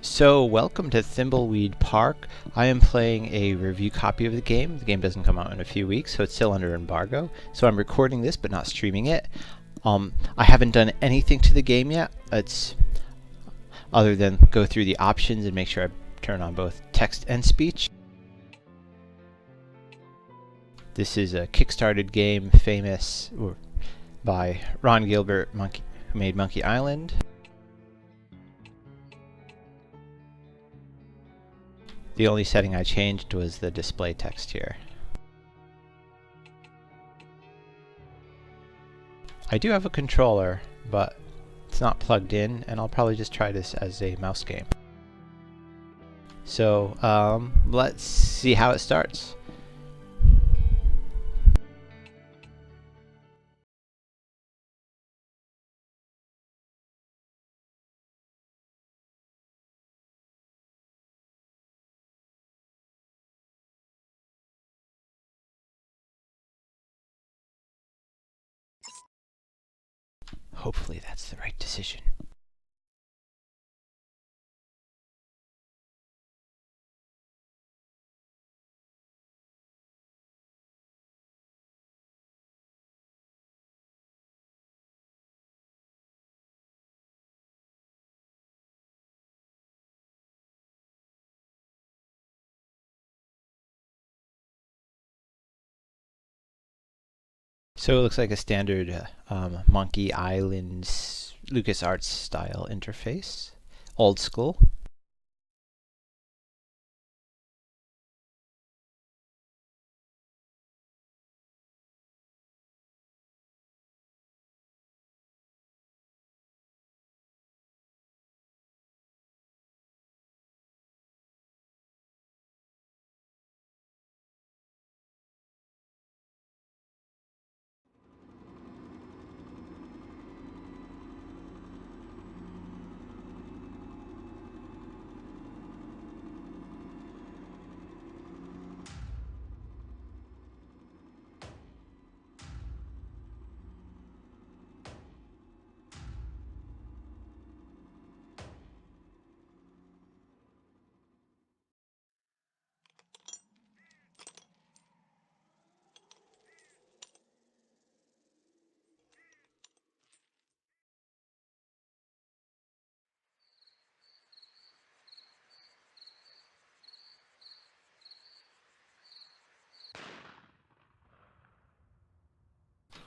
So, welcome to Thimbleweed Park. I am playing a review copy of the game. The game doesn't come out in a few weeks, so it's still under embargo. So I'm recording this, but not streaming it. I haven't done anything to the game yet. It's other than go through the options and make sure I turn on both text and speech. This is a kickstarted game, famous by Ron Gilbert, who made Monkey Island. The only setting I changed was the display text here. I do have a controller, but it's not plugged in, and I'll probably just try this as a mouse game. So let's see how it starts. Hopefully that's the right decision. So it looks like a standard Monkey Island LucasArts style interface. Old school.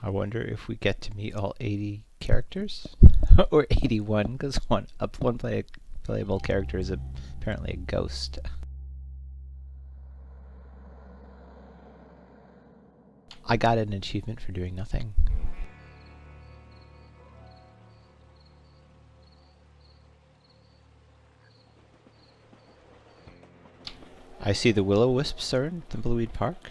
I wonder if we get to meet all 80 characters? Or 81, because one playable character is apparently a ghost. I got an achievement for doing nothing. I see the will-o-wisps are in Thimbleweed Park.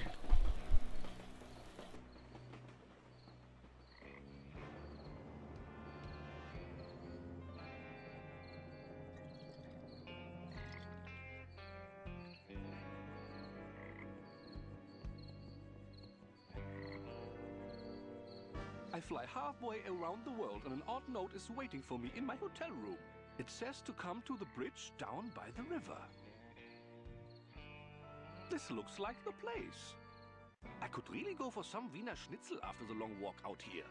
I fly halfway around the world and an odd note is waiting for me in my hotel room. It says to come to the bridge down by the river. This looks like the place. I could really go for some Wiener Schnitzel after the long walk out here.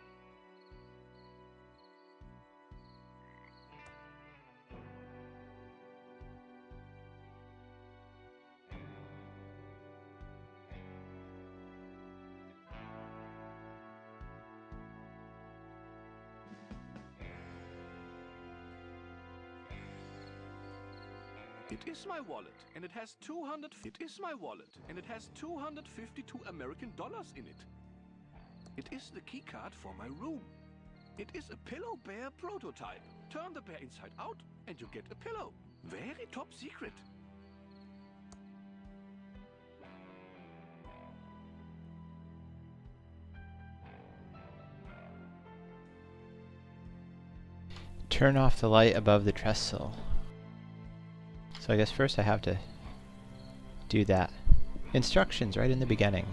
It is my wallet, and it has 252 American dollars in it. It is the key card for my room. It is a pillow bear prototype. Turn the bear inside out, and you get a pillow. Very top secret. Turn off the light above the trestle. So I guess first I have to do that. Instructions right in the beginning.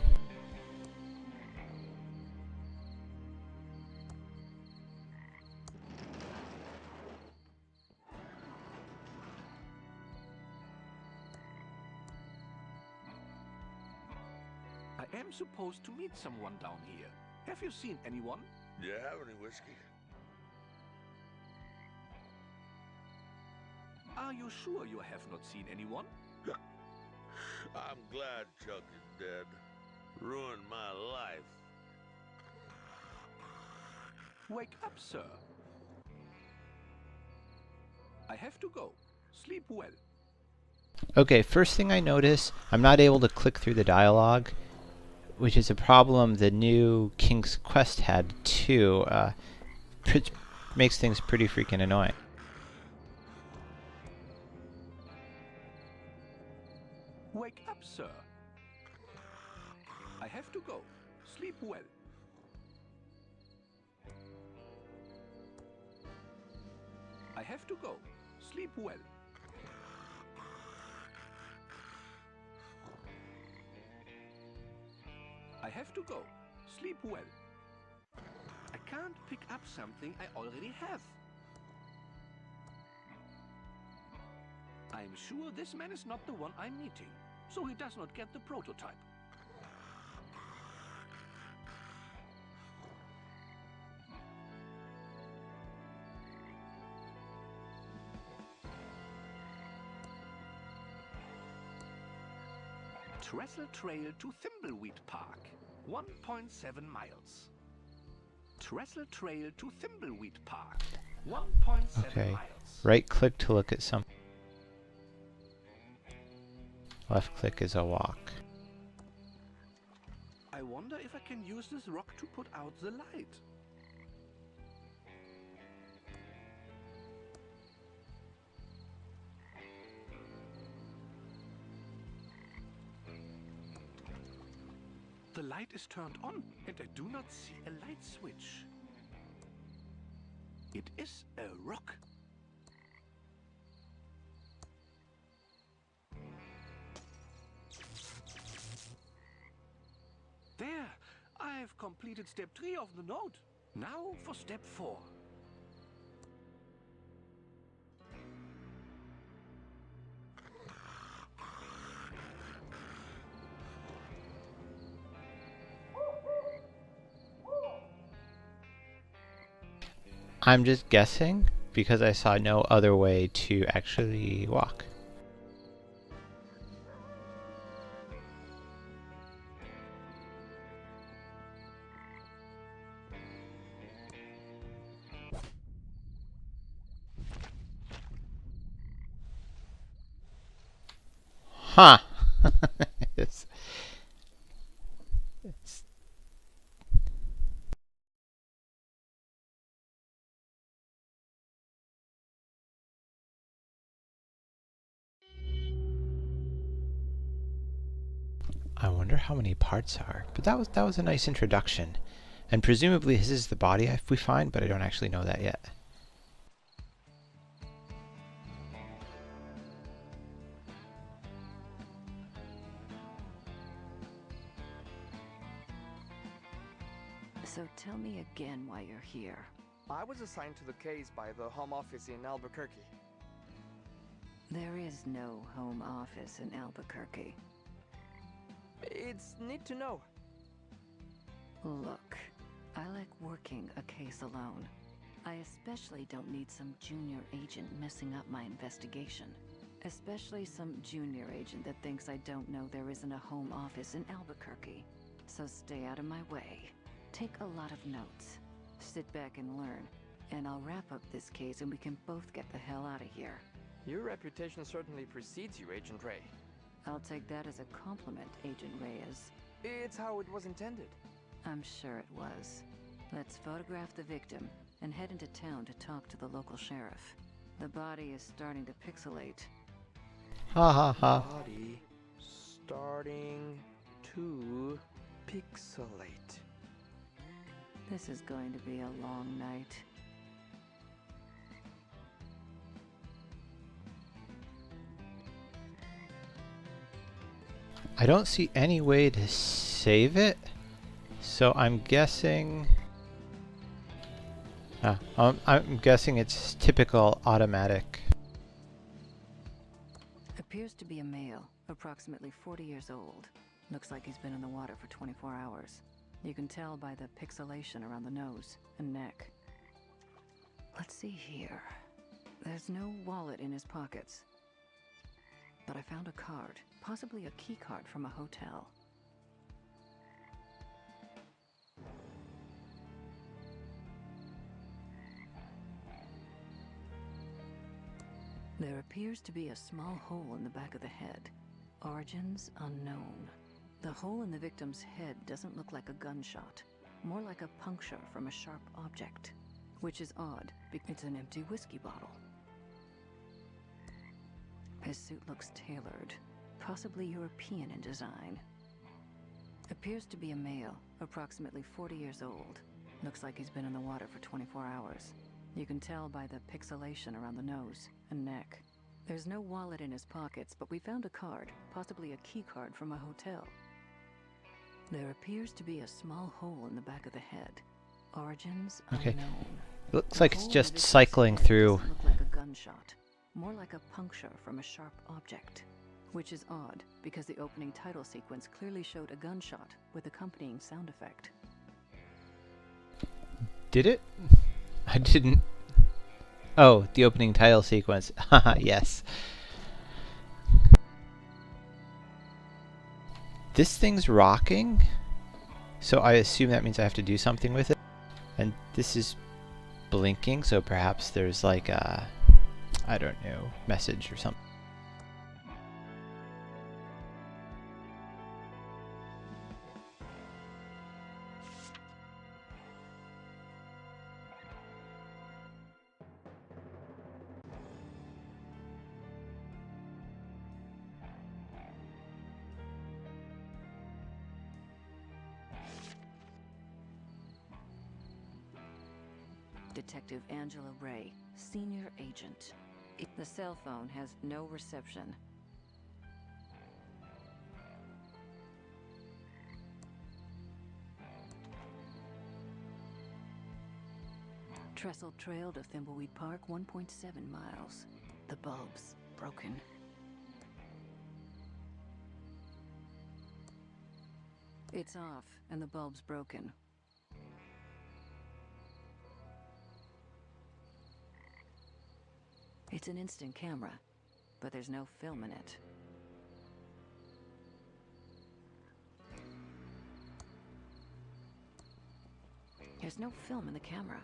I'm supposed to meet someone down here. Have you seen anyone? Do you have any whiskey? Are you sure you have not seen anyone? I'm glad Chuck is dead. Ruined my life. Wake up, sir. I have to go. Sleep well. Okay, first thing I notice, I'm not able to click through the dialogue, which is a problem the new King's Quest had too. Which makes things pretty freaking annoying. Wake up, sir. I have to go. Sleep well. I have to go. Sleep well. I have to go. Sleep well. I can't pick up something I already have. I'm sure this man is not the one I'm meeting, so he does not get the prototype. Trestle Trail to Thimbleweed Park, 1.7 miles. Trestle Trail to Thimbleweed Park, 1.7 Okay, miles. right click to look at something. Left click is a walk. I wonder if I can use this rock to put out the light. The light is turned on, and I do not see a light switch. It is a rock. There! I've completed step 3 of the note. Now for step 4. I'm just guessing because I saw no other way to actually walk. Huh. it's, it's I wonder how many parts are. But that was a nice introduction. And presumably this is the body we find, but I don't actually know that yet. So tell me again why you're here. I was assigned to the case by the Home Office in Albuquerque. There is no home office in Albuquerque. It's neat to know. Look, I like working a case alone. I especially don't need some junior agent messing up my investigation. Especially some junior agent that thinks I don't know there isn't a home office in Albuquerque. So stay out of my way. Take a lot of notes. Sit back and learn. And I'll wrap up this case and we can both get the hell out of here. Your reputation certainly precedes you, Agent Ray. I'll take that as a compliment, Agent Reyes. It's how it was intended. I'm sure it was. Let's photograph the victim and head into town to talk to the local sheriff. The body is starting to pixelate. Ha ha ha. Body starting to pixelate. This is going to be a long night. I don't see any way to save it, so I'm guessing... I'm guessing it's typical automatic. Appears to be a male, approximately 40 years old. Looks like he's been in the water for 24 hours. You can tell by the pixelation around the nose and neck. Let's see here. There's no wallet in his pockets. But I found a card, possibly a key card from a hotel. There appears to be a small hole in the back of the head. Origins unknown. The hole in the victim's head doesn't look like a gunshot, more like a puncture from a sharp object, which is odd because it's an empty whiskey bottle. His suit looks tailored, possibly European in design. Appears to be a male, approximately 40 years old. Looks like he's been in the water for 24 hours. You can tell by the pixelation around the nose and neck. There's no wallet in his pockets, but we found a card, possibly a key card from a hotel. There appears to be a small hole in the back of the head. Origins unknown. Looks like it's just cycling through. Doesn't look like a gunshot, more like a puncture from a sharp object. Which is odd, because the opening title sequence clearly showed a gunshot with accompanying sound effect. Did it? I didn't. Oh, the opening title sequence. Haha, yes. This thing's rocking, so I assume that means I have to do something with it. And this is blinking, so perhaps there's like a, I don't know, message or something. Detective Angela Ray, senior agent. The cell phone has no reception. Trestle Trail to Thimbleweed Park, 1.7 miles. The bulb's broken. It's off, and the bulb's broken. It's an instant camera, but there's no film in it. There's no film in the camera.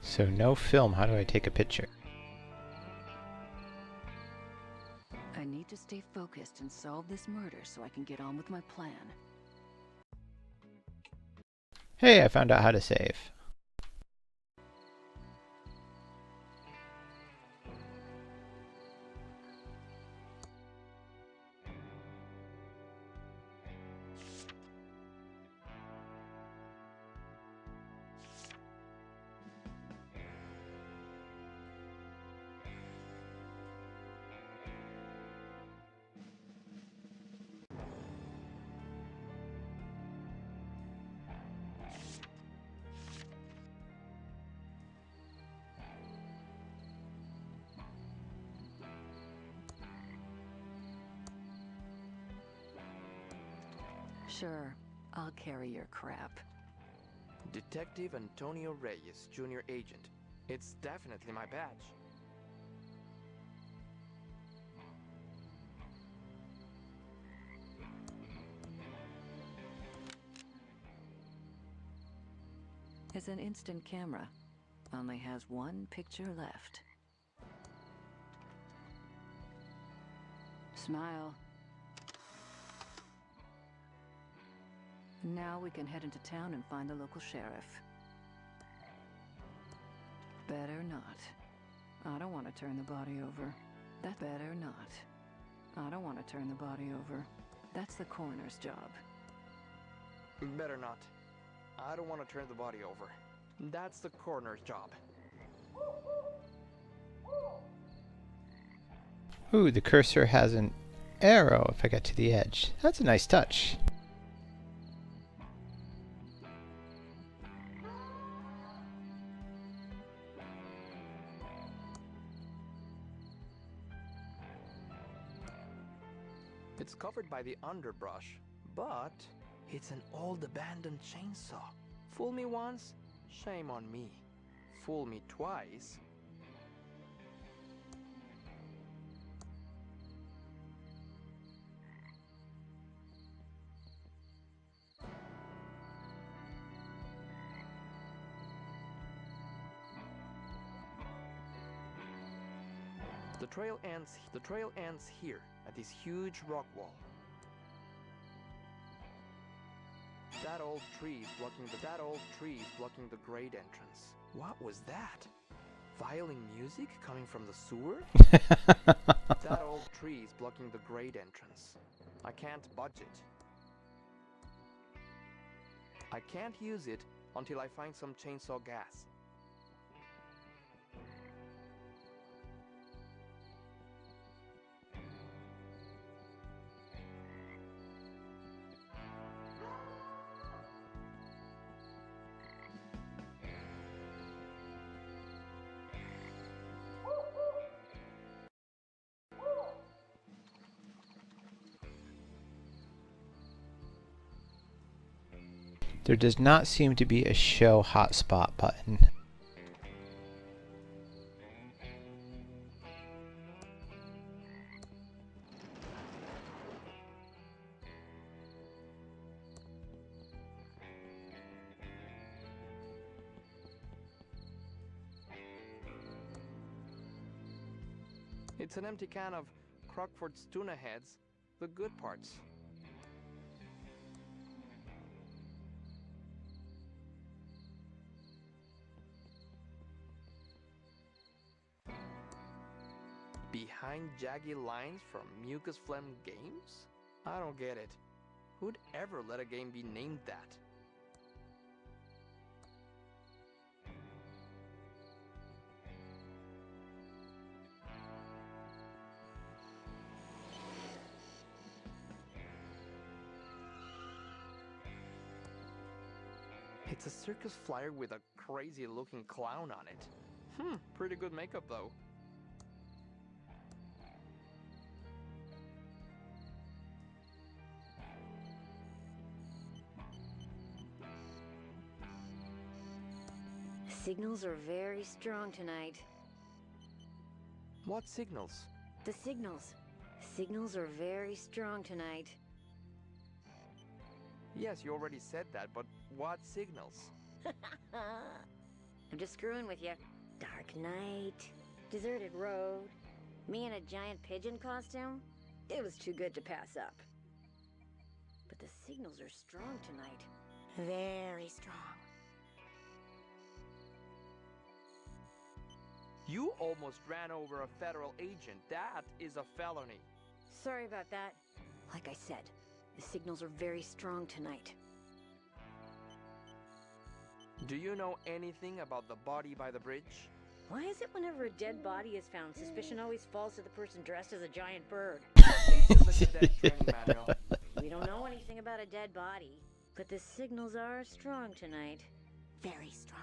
So no film, how do I take a picture? I need to stay focused and solve this murder so I can get on with my plan. Hey, I found out how to save. Sure, I'll carry your crap. Detective Antonio Reyes, junior agent. It's definitely my badge. It's an instant camera. Only has one picture left. Smile. Now we can head into town and find the local sheriff. Better not. I don't want to turn the body over. That better not. I don't want to turn the body over. That's the coroner's job. Better not. I don't want to turn the body over. That's the coroner's job. Ooh, the cursor has an arrow if I get to the edge. That's a nice touch. It's covered by the underbrush, but it's an old abandoned chainsaw. Fool me once, shame on me. Fool me twice. The trail ends here at this huge rock wall. That old tree is blocking the grade entrance. What was that? Violin music coming from the sewer? That old tree is blocking the grade entrance. I can't budge it. I can't use it until I find some chainsaw gas. There does not seem to be a show hotspot button. It's an empty can of Crockford's tuna heads, the good parts. Behind jaggy lines from Mucus Phlegm Games? I don't get it. Who'd ever let a game be named that? It's a circus flyer with a crazy looking clown on it. Pretty good makeup though. Signals are very strong tonight. What signals? The signals. Signals are very strong tonight. Yes, you already said that, but what signals? I'm just screwing with you. Dark night, deserted road, me in a giant pigeon costume. It was too good to pass up. But the signals are strong tonight. Very strong. You almost ran over a federal agent. That is a felony. Sorry about that. Like I said, the signals are very strong tonight. Do you know anything about the body by the bridge? Why is it whenever a dead body is found, suspicion always falls to the person dressed as a giant bird? It's in the cadet training manual. We don't know anything about a dead body, but the signals are strong tonight. Very strong.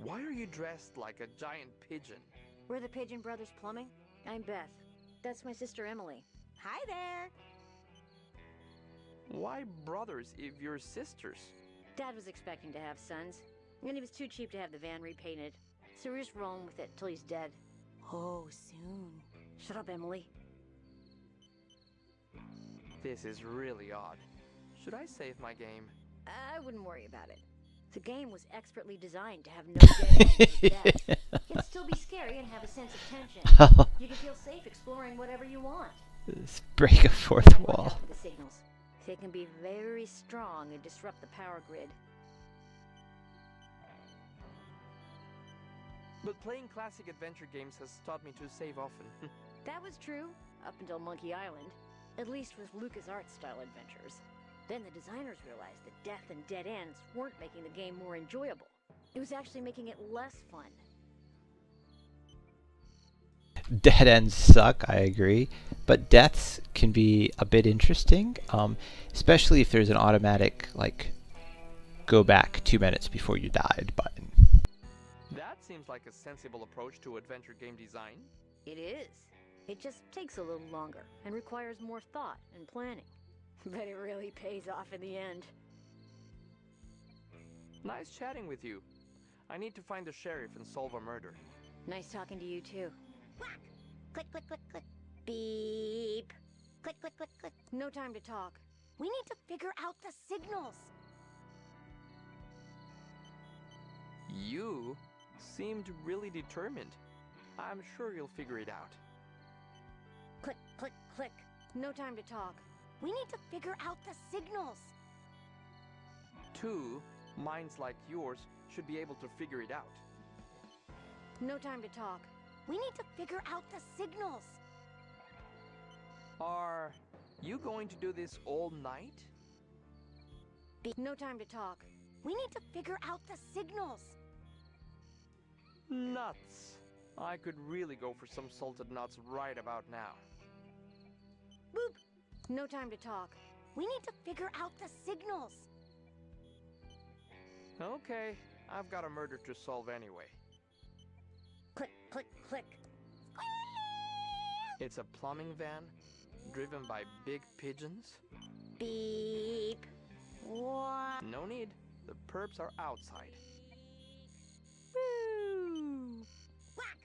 Why are you dressed like a giant pigeon? We're the Pigeon Brothers Plumbing. I'm Beth. That's my sister Emily. Hi there! Why brothers if you're sisters? Dad was expecting to have sons, and he was too cheap to have the van repainted. So we're just rolling with it till he's dead. Oh, soon. Shut up, Emily. This is really odd. Should I save my game? I wouldn't worry about it. The game was expertly designed to have no dead ends or death. Yet still be scary and have a sense of tension. You can feel safe exploring whatever you want. Let's break a fourth And watch wall. out for the signals. They can be very strong and disrupt the power grid. But playing classic adventure games has taught me to save often. That was true, up until Monkey Island. At least with LucasArts style adventures. Then the designers realized that death and dead ends weren't making the game more enjoyable. It was actually making it less fun. Dead ends suck, I agree. But deaths can be a bit interesting, especially if there's an automatic, like, go back 2 minutes before you died button. That seems like a sensible approach to adventure game design. It is. It just takes a little longer and requires more thought and planning. But it really pays off in the end. Nice chatting with you. I need to find the sheriff and solve a murder. Nice talking to you too. Whack! Click, click, click, click. Beep. Click, click, click, click. No time to talk. We need to figure out the signals. You seemed really determined. I'm sure you'll figure it out. Click, click, click. No time to talk. We need to figure out the signals. 2 minds like yours should be able to figure it out. No time to talk. We need to figure out the signals. Are you going to do this all night? No time to talk. We need to figure out the signals. Nuts. I could really go for some salted nuts right about now. Boop. No time to talk. We need to figure out the signals. Okay, I've got a murder to solve anyway. Click, click, click. It's a plumbing van driven by big pigeons. Beep. What? No need. The perps are outside. Woo. Whack.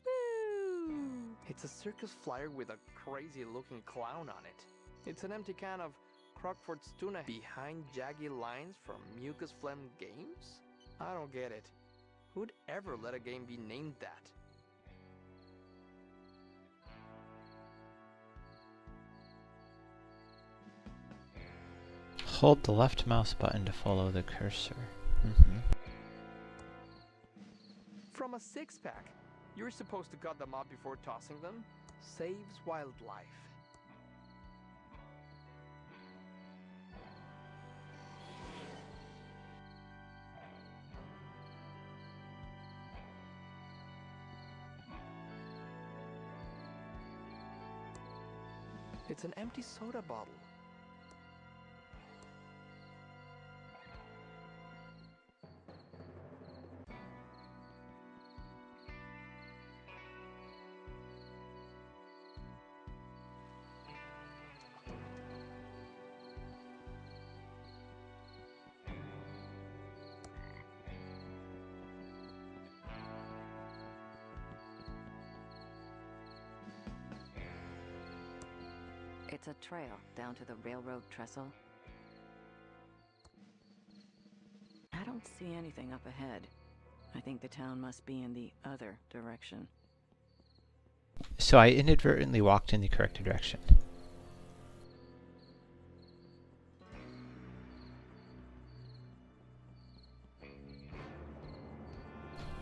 Woo. It's a circus flyer with a crazy looking clown on it. It's an empty can of Crockford's tuna behind jaggy lines from Mucus Phlegm Games? I don't get it. Who'd ever let a game be named that? Hold the left mouse button to follow the cursor. From a 6-pack. You're supposed to cut them up before tossing them. Saves wildlife. It's an empty soda bottle. It's a trail down to the railroad trestle. I don't see anything up ahead. I think the town must be in the other direction. So I inadvertently walked in the correct direction.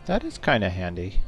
That is kind of handy.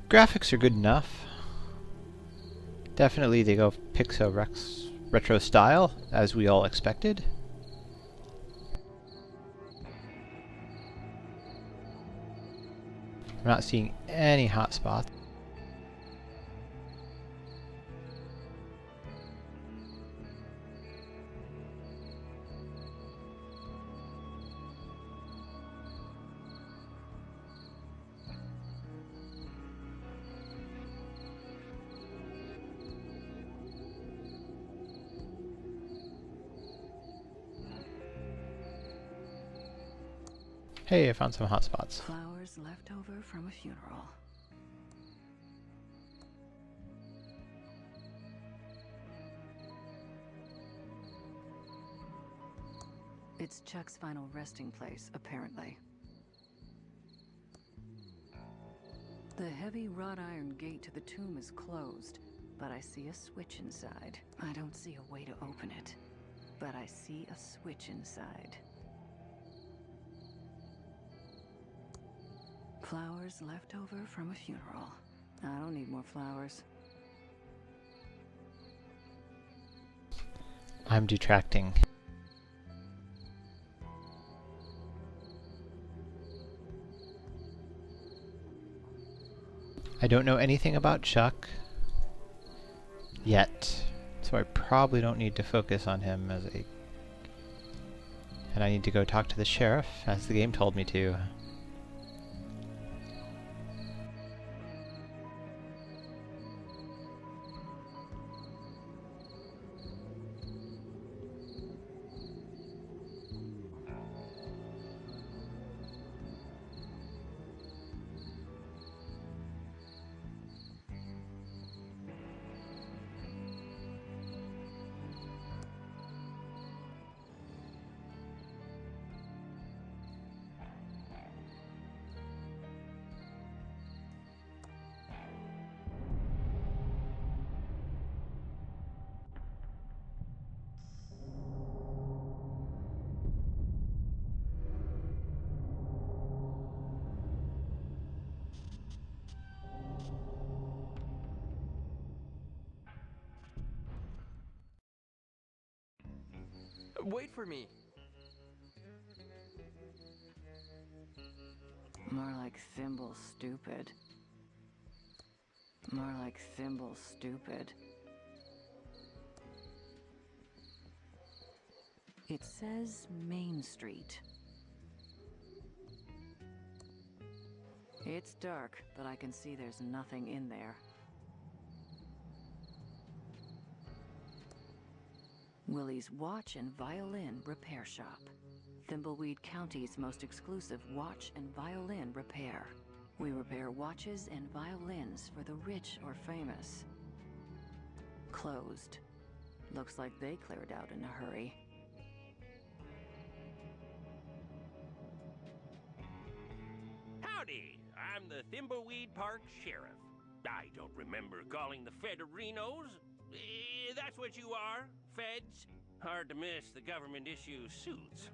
Graphics are good enough. Definitely they go Pixo Rex retro style, as we all expected. I'm not seeing any hot spots. Hey, I found some hot spots. Flowers left over from a funeral. It's Chuck's final resting place, apparently. The heavy wrought iron gate to the tomb is closed, but I see a switch inside. I don't see a way to open it, but I see a switch inside. Flowers left over from a funeral. I don't need more flowers. I'm detracting. I don't know anything about Chuck yet, so I probably don't need to focus on him as a... And I need to go talk to the sheriff, as the game told me to. Wait for me. More like Thimble stupid. More like Thimble stupid. It says Main Street. It's dark, but I can see there's nothing in there. Willie's Watch and Violin Repair Shop. Thimbleweed County's most exclusive watch and violin repair. We repair watches and violins for the rich or famous. Closed. Looks like they cleared out in a hurry. Howdy, I'm the Thimbleweed Park Sheriff. I don't remember calling the Federinos. That's what you are, feds. Hard to miss the government issue suits.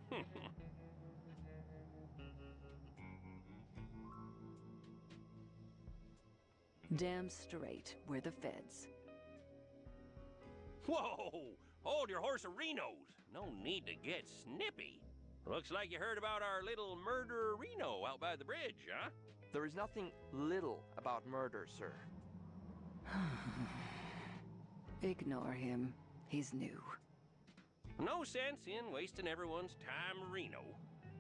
Damn straight, we're the feds. Whoa! Hold your horse-a-rinos. No need to get snippy. Looks like you heard about our little murder-reno out by the bridge, huh? There is nothing little about murder, sir. Ignore him. He's new. No sense in wasting everyone's time, Reno.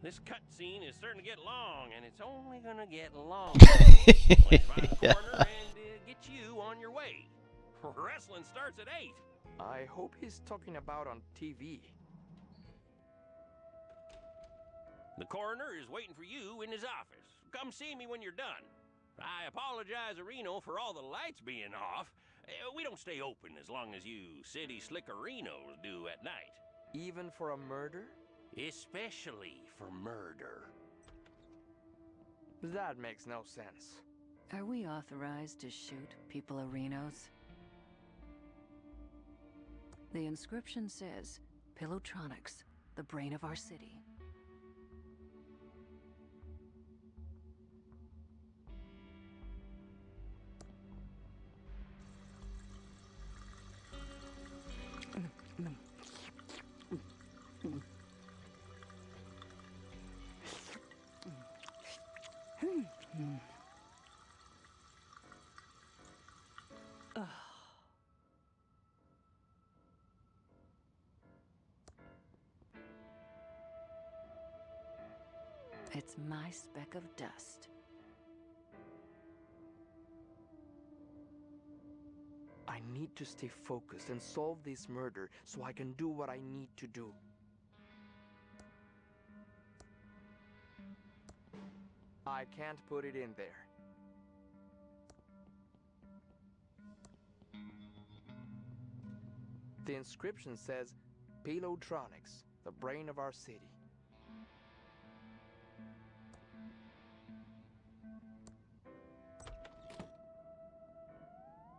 This cutscene is starting to get long, and it's only gonna get longer. Let's find a corner and get you on your way. Wrestling starts at 8. I hope he's talking about on TV. The coroner is waiting for you in his office. Come see me when you're done. I apologize, Reno, for all the lights being off. We don't stay open as long as you city slickerinos do at night. Even for a murder? Especially for murder. That makes no sense. Are we authorized to shoot people arenos? The inscription says, Pilotronics, the brain of our city. It's my speck of dust. I need to stay focused and solve this murder so I can do what I need to do. I can't put it in there. The inscription says, Pilotronics, the brain of our city.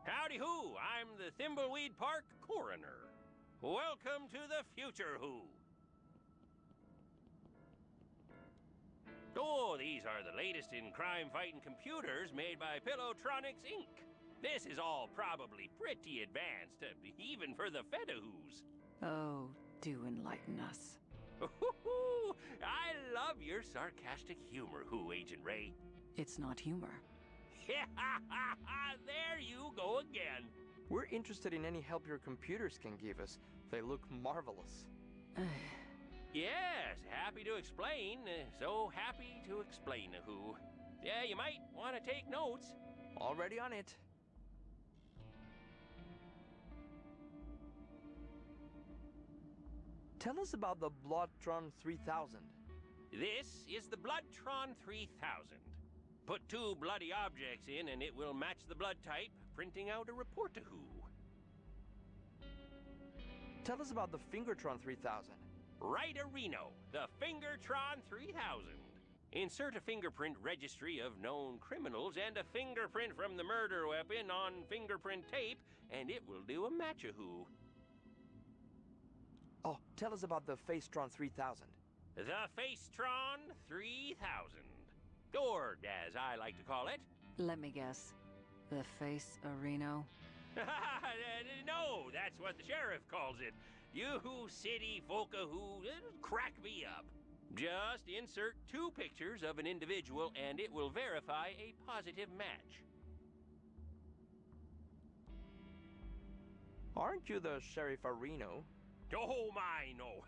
Howdy who, I'm the Thimbleweed Park coroner. Welcome to the future who. Oh, these are the latest in crime-fighting computers made by Pilotronics Inc. This is all probably pretty advanced, even for the Fedahoos. Oh, do enlighten us. I love your sarcastic humor, Who, Agent Ray. It's not humor. There you go again. We're interested in any help your computers can give us. They look marvelous. Yes, happy to explain. So happy to explain, Who. Yeah, you might want to take notes. Already on it. Tell us about the Bloodtron 3000. This is the Bloodtron 3000. Put 2 bloody objects in and it will match the blood type, printing out a report to Who. Tell us about the Fingertron 3000. Right, Reno, the Fingertron 3000. Insert a fingerprint registry of known criminals and a fingerprint from the murder weapon on fingerprint tape, and it will do a match-a-who. Oh, tell us about the Facetron 3000. The Facetron 3000. Or, as I like to call it... Let me guess. The face Reno? No, that's what the sheriff calls it. You city folka who crack me up. Just insert 2 pictures of an individual and it will verify a positive match. Aren't you the Sheriff Reno? Oh my, no.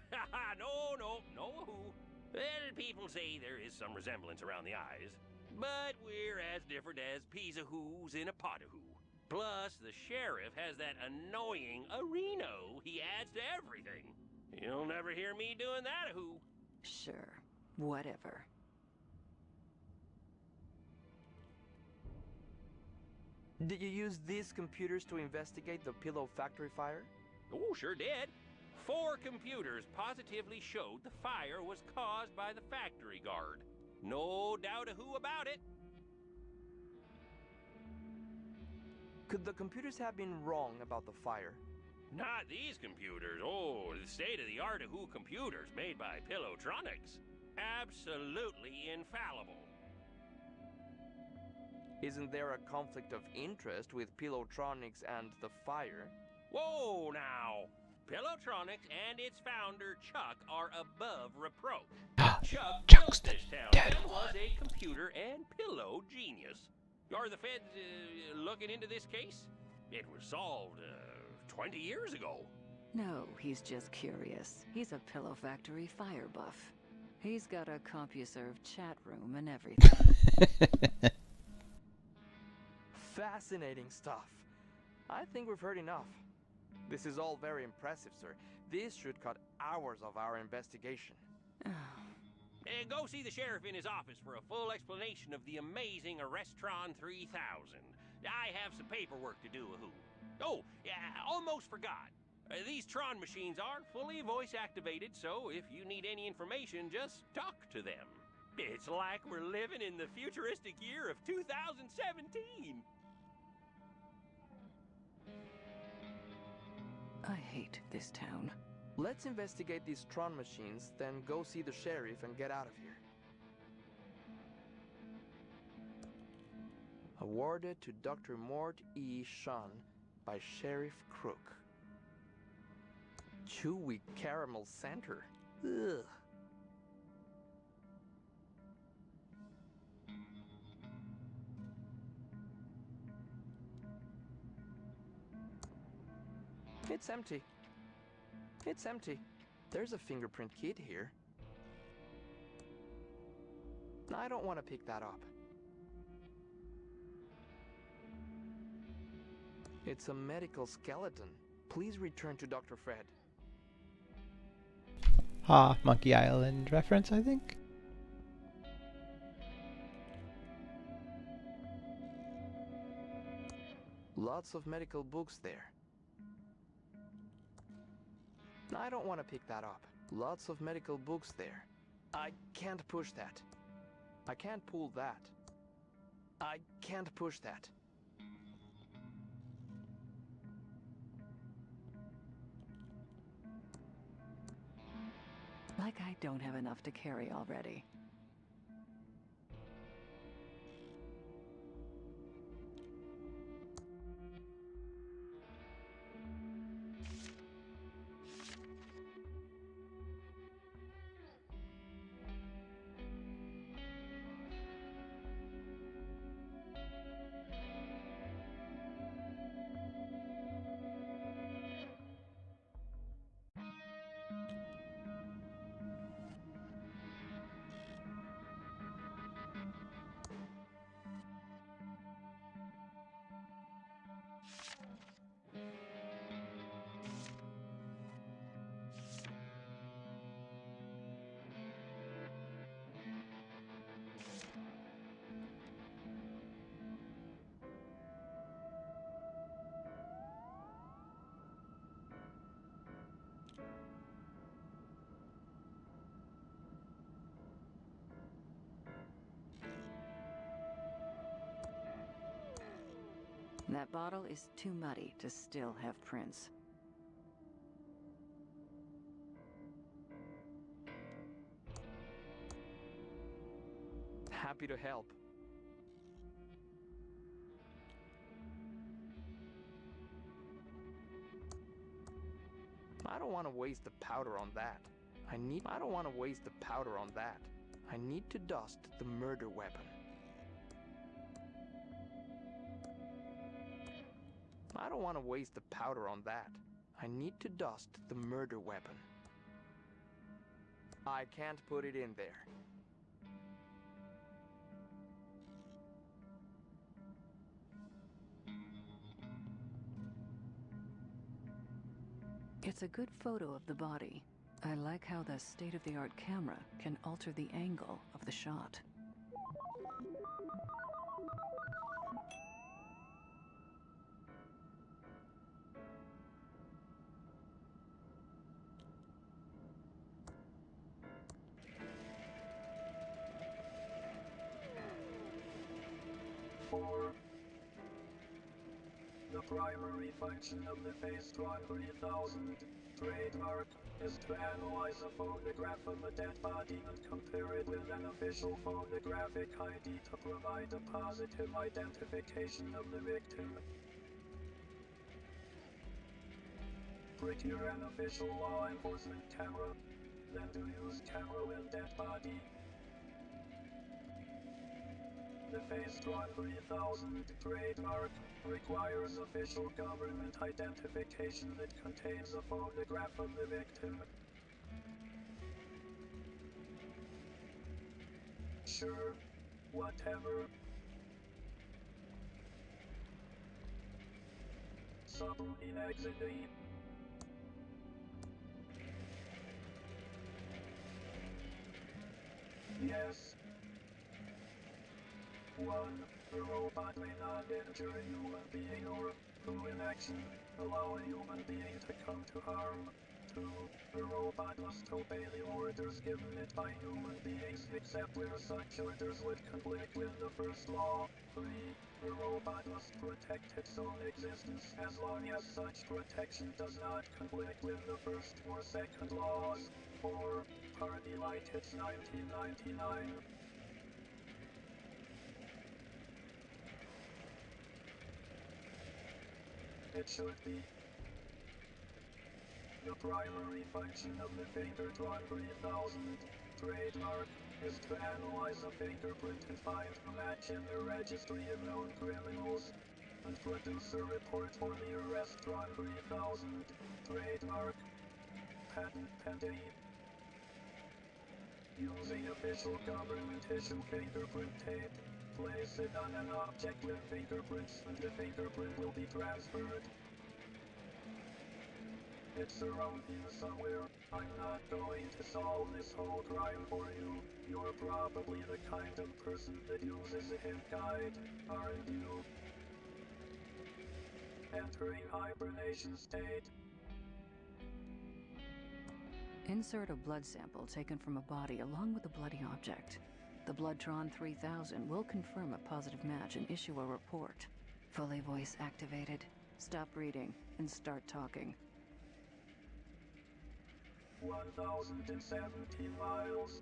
No who. Well, people say there is some resemblance around the eyes. But we're as different as peas a who's in a pot a who. Plus, the sheriff has that annoying Reno he adds to everything. You'll never hear me doing that a who. Sure, whatever. Did you use these computers to investigate the pillow factory fire? Oh, sure did. 4 computers positively showed the fire was caused by the factory guard. No doubt a who about it. Could the computers have been wrong about the fire? Not these computers. Oh, the state-of-the-art Who computers made by Pilotronics. Absolutely infallible. Isn't there a conflict of interest with Pilotronics and the fire? Whoa, now. Pilotronics and its founder, Chuck, are above reproach. Chuck's built the this town dead and was one. a computer and pillow genius. Are the feds looking into this case? It was solved 20 years ago. No, he's just curious. He's a pillow factory fire buff. He's got a CompuServe chat room and everything. Fascinating stuff. I think we've heard enough. This is all very impressive, sir. This should cut hours of our investigation. Go see the sheriff in his office for a full explanation of the amazing Arrestron 3000. I have some paperwork to do, who. Oh, yeah, almost forgot. These Tron machines are fully voice activated, so if you need any information, just talk to them. It's like we're living in the futuristic year of 2017. I hate this town. Let's investigate these Tron machines, then go see the sheriff and get out of here. Awarded to Dr. Mort E. Shun by Sheriff Crook. Chewy Caramel Center. Ugh. It's empty. It's empty. There's a fingerprint kit here. I don't want to pick that up. It's a medical skeleton. Please return to Dr. Fred. Monkey Island reference, I think. Lots of medical books there. I don't want to pick that up. Lots of medical books there. I can't push that. I can't pull that. I can't push that. Like I don't have enough to carry already. That bottle is too muddy to still have prints. Happy to help. I don't want to waste the powder on that. I don't want to waste the powder on that. I need to dust the murder weapon. I don't want to waste the powder on that. I need to dust the murder weapon. I can't put it in there. It's a good photo of the body. I like how the state-of-the-art camera can alter the angle of the shot. The primary function of the Pastron 3000 trademark is to analyze a photograph of a dead body and compare it with an official photographic ID to provide a positive identification of the victim. Procure an official law enforcement camera, then to use camera with dead body. The Pastron 3000 trademark requires official government identification that contains a photograph of the victim. Sure, whatever. Subroutine exit E. Yes. 1. The robot may not injure a human being or, through inaction, allow a human being to come to harm. 2. The robot must obey the orders given it by human beings except where such orders would conflict with the first law. 3. The robot must protect its own existence as long as such protection does not conflict with the first or second laws. 4. Party like it's 1999. It should be. The primary function of the Fingertron 3000 trademark is to analyze a fingerprint and find a match in the registry of known criminals, and produce a report for the Arrestron 3000 trademark. Patent pending. Using official government issue fingerprint tape. Place it on an object with fingerprints and the fingerprint will be transferred. It's around here somewhere. I'm not going to solve this whole crime for you. You're probably the kind of person that uses a hint guide, aren't you? Entering hibernation state. Insert a blood sample taken from a body along with a bloody object. The Bloodtron 3000 will confirm a positive match and issue a report. Fully voice activated. Stop reading and start talking. 1,017 miles.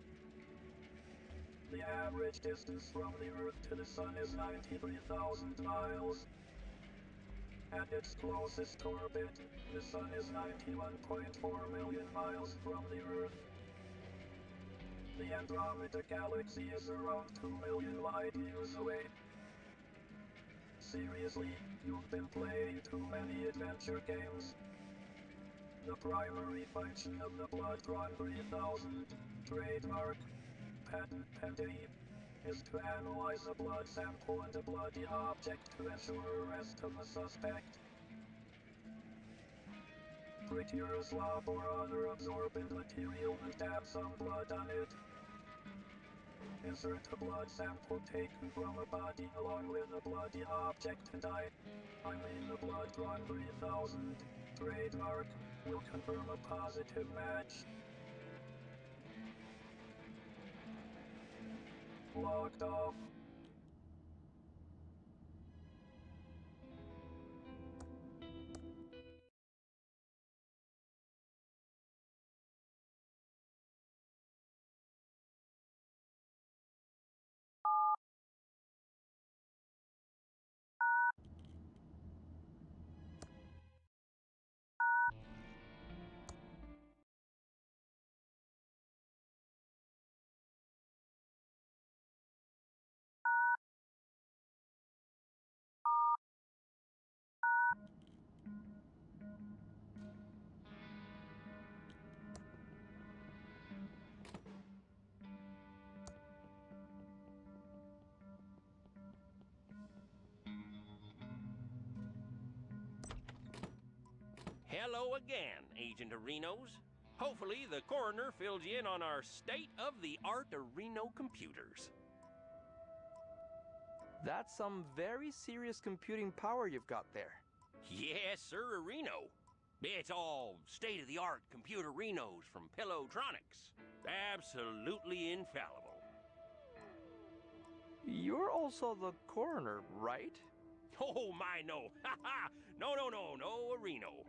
The average distance from the Earth to the Sun is 93,000 miles. At its closest orbit, the Sun is 91.4 million miles from the Earth. The Andromeda Galaxy is around 2 million light years away. Seriously, you've been playing too many adventure games. The primary function of the Bloodtron 3000 trademark patent pending is to analyze a blood sample and a bloody object to ensure arrest of the suspect. Prepare a swab or other absorbent material and dab some blood on it. Insert a blood sample taken from a body along with a bloody object and I mean the Bloodtron 3000 trademark will confirm a positive match. Logged off. Hello again, Agent Arenos. Hopefully the coroner filled you in on our state-of-the-art Areno computers. That's some very serious computing power you've got there. Yes, sir, Areno. It's all state-of-the-art computer Renos from Pillowtronics. Absolutely infallible. You're also the coroner, right? Oh, my, no. Ha ha! No, Areno.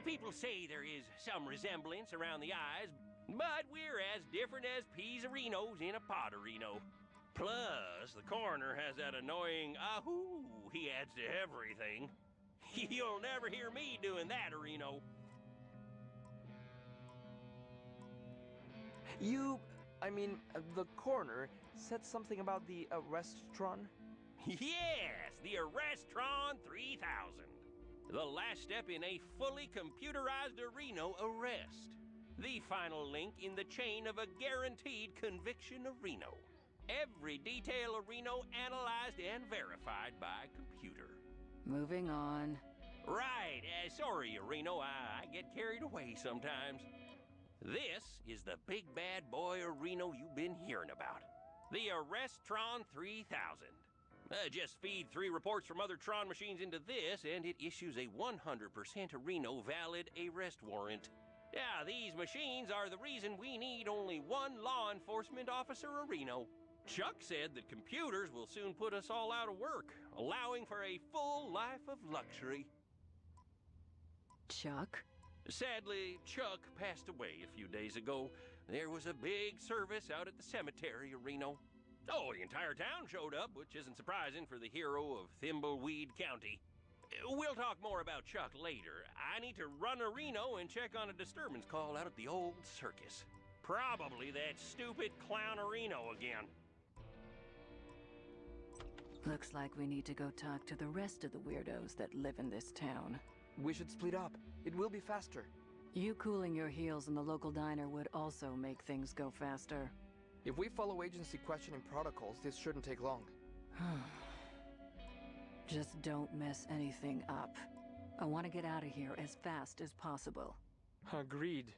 People say there is some resemblance around the eyes, but we're as different as peas Arenos in a pot Areno. Plus, the coroner has that annoying ahoo he adds to everything. You'll never hear me doing that, Areno. The coroner said something about the Arrestron? Yes, the Arrestron 3000. The last step in a fully computerized Areno arrest. The final link in the chain of a guaranteed conviction Areno. Every detail Areno analyzed and verified by computer. Moving on. Right, sorry, Areno, I get carried away sometimes. This is the big bad boy Areno you've been hearing about. The Arrestron 3000. Just feed 3 reports from other Tron machines into this, and it issues a 100% Areno valid arrest warrant. Yeah, these machines are the reason we need only one law enforcement officer Areno. Chuck said that computers will soon put us all out of work, allowing for a full life of luxury. Chuck? Sadly, Chuck passed away a few days ago. There was a big service out at the cemetery, Areno. Oh, the entire town showed up, which isn't surprising for the hero of Thimbleweed County. We'll talk more about Chuck later. I need to run Areno and check on a disturbance call out at the old circus. Probably that stupid clown Areno again. Looks like we need to go talk to the rest of the weirdos that live in this town. We should split up. It will be faster. You cooling your heels in the local diner would also make things go faster. If we follow agency questioning protocols, this shouldn't take long. Just don't mess anything up. I want to get out of here as fast as possible. Agreed.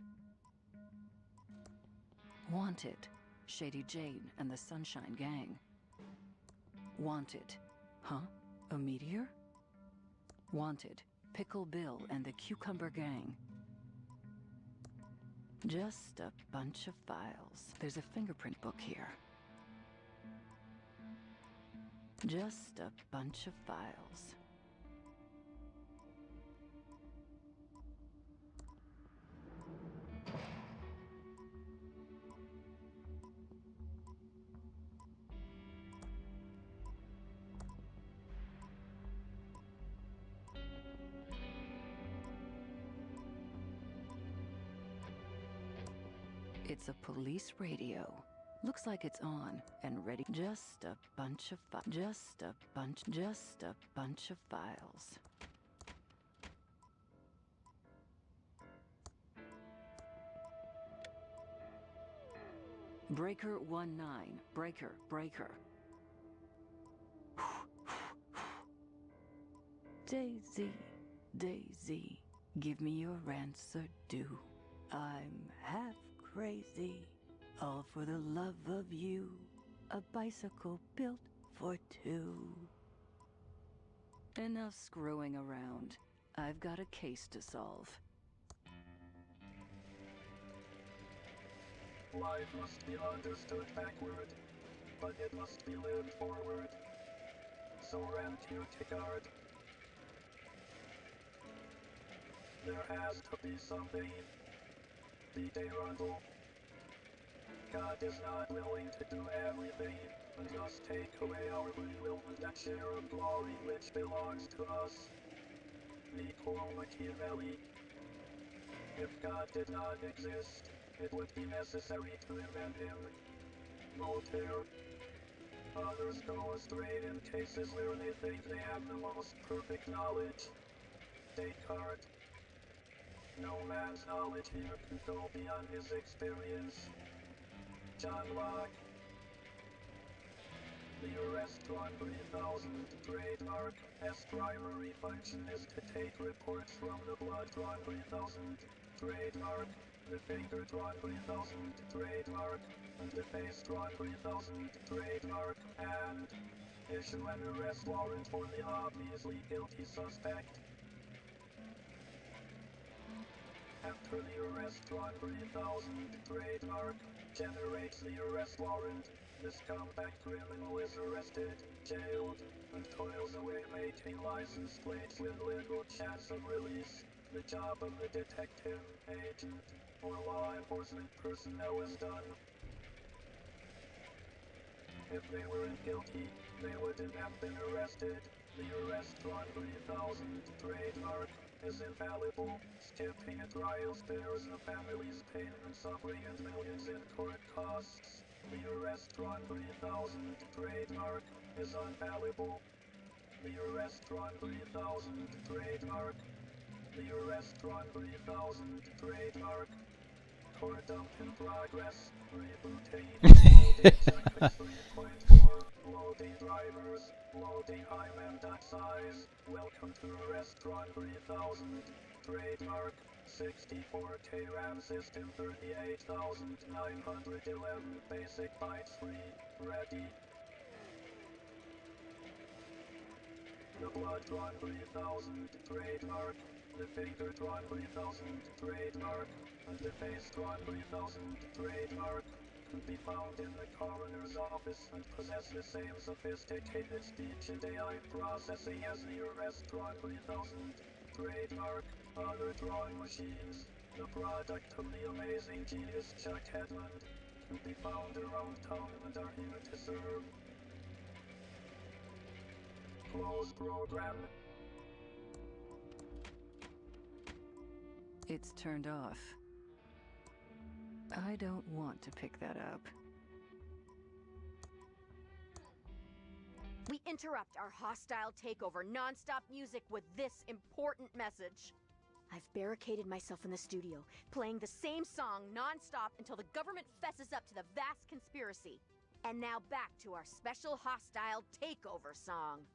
Wanted, Shady Jane and the Sunshine Gang. Wanted. Huh? A meteor? Wanted, Pickle Bill and the Cucumber Gang. Just a bunch of files. There's a fingerprint book here. Just a bunch of files. It's a police radio. Looks like it's on and ready. Just a bunch of just a bunch of files. Breaker 19. Breaker. Daisy, give me your answer due. I'm half crazy, all for the love of you. A bicycle built for two. Enough screwing around. I've got a case to solve. Life must be understood backward, but it must be lived forward. So rent your ticket. There has to be something. The day Rundle. God is not willing to do everything, and must take away our free will and that share of glory which belongs to us. Niccolo Machiavelli. If God did not exist, it would be necessary to invent him. Voltaire. Others go astray in cases where they think they have the most perfect knowledge. Descartes. No man's knowledge here can go beyond his experience. John Locke. The Restaurant 3000 trademark S primary function is to take reports from the blood drawn 3000 trademark, the finger drawn 3000 trademark, and the face drawn 3000 trademark, and issue an arrest warrant for the obviously guilty suspect. After the arrest drawn 3000 trademark generates the arrest warrant, the scumbag criminal is arrested, jailed, and toils away making license plates with little chance of release. The job of the detective, agent, or law enforcement personnel is done. If they weren't guilty, they wouldn't have been arrested. The arrest drawn 3000 trademark is infallible. Skipping a trial spares the family's pain and suffering and millions in court costs. The arrest drawn 3000 trademark is unfallible. The arrest drawn 3000 trademark. The arrest drawn 3000 trademark. Court dump in progress. Rebooting. Loading checkers 3.4. Loading drivers. Loading IMM.size. Welcome to Restaurant 3000. Trademark. 64K RAM system 38,911 basic bytes free. Ready. The blood drawn 3000 trademark. The finger drawn 3000 trademark. And the face drawn 3000 trademark. Can be found in the coroner's office and possess the same sophisticated speech and AI processing as the arrest drawn 3000 trademark. Other drawing machines, the product of the amazing genius Chuck Hedlund, can be found around town and are here to serve. Close program. It's turned off. I don't want to pick that up. We interrupt our hostile takeover non-stop music with this important message. I've barricaded myself in the studio, playing the same song non-stop until the government fesses up to the vast conspiracy. And now back to our special hostile takeover song.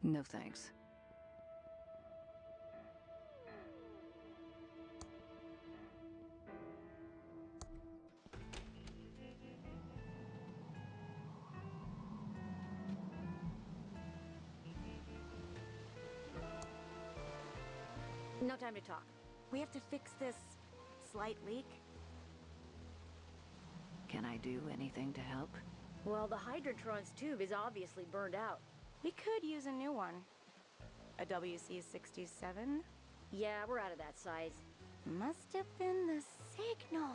No thanks. No time to talk. We have to fix this slight leak. Can I do anything to help? Well, the Hydrotron's tube is obviously burned out. We could use a new one. A WC-67? Yeah, we're out of that size. Must have been the signals.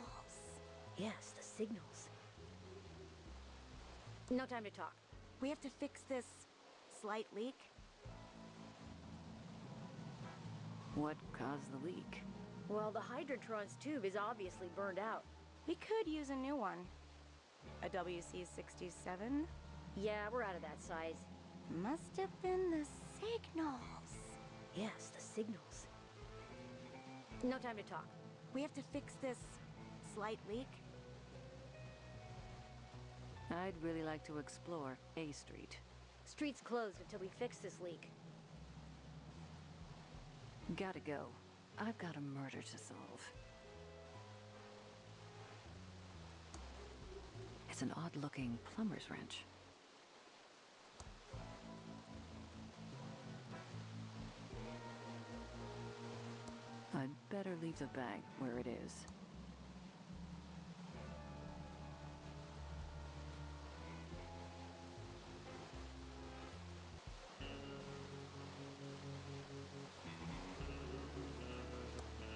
Yes, the signals. No time to talk. We have to fix this slight leak. What caused the leak? Well, the Hydrotron's tube is obviously burned out. We could use a new one. A WC-67? Yeah, we're out of that size. Must have been the signals. Yes, the signals. No time to talk. We have to fix this slight leak. I'd really like to explore A Street. Street's closed until we fix this leak. Gotta go. I've got a murder to solve. It's an odd-looking plumber's wrench. I'd better leave the bag where it is.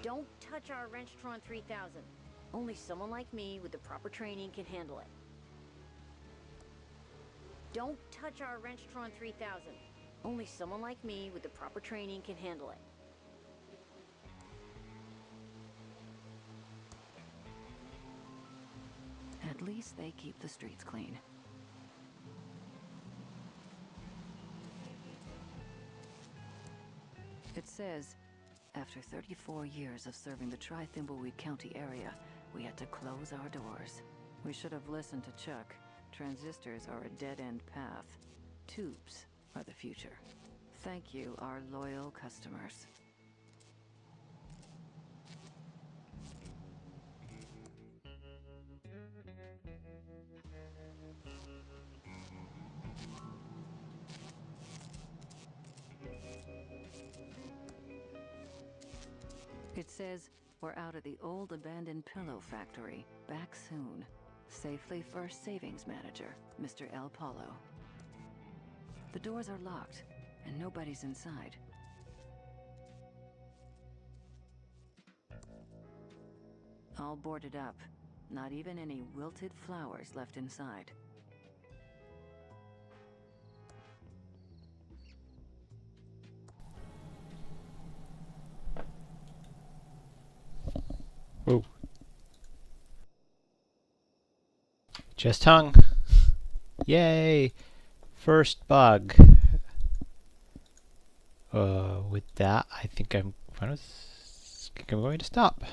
Don't touch our Wrenchtron 3000. Only someone like me with the proper training can handle it. Don't touch our Wrenchtron 3000. Only someone like me with the proper training can handle it. At least they keep the streets clean. It says, after 34 years of serving the Thimbleweed County area, we had to close our doors. We should have listened to Chuck. Transistors are a dead-end path. Tubes are the future. Thank you, our loyal customers. It says, we're out of the old abandoned pillow factory. Back soon. Safely First Savings Manager, Mr. El Paulo. The doors are locked, and nobody's inside. All boarded up. Not even any wilted flowers left inside. Whoa. Just hung. Yay! First bug. With that, I think I'm going to stop.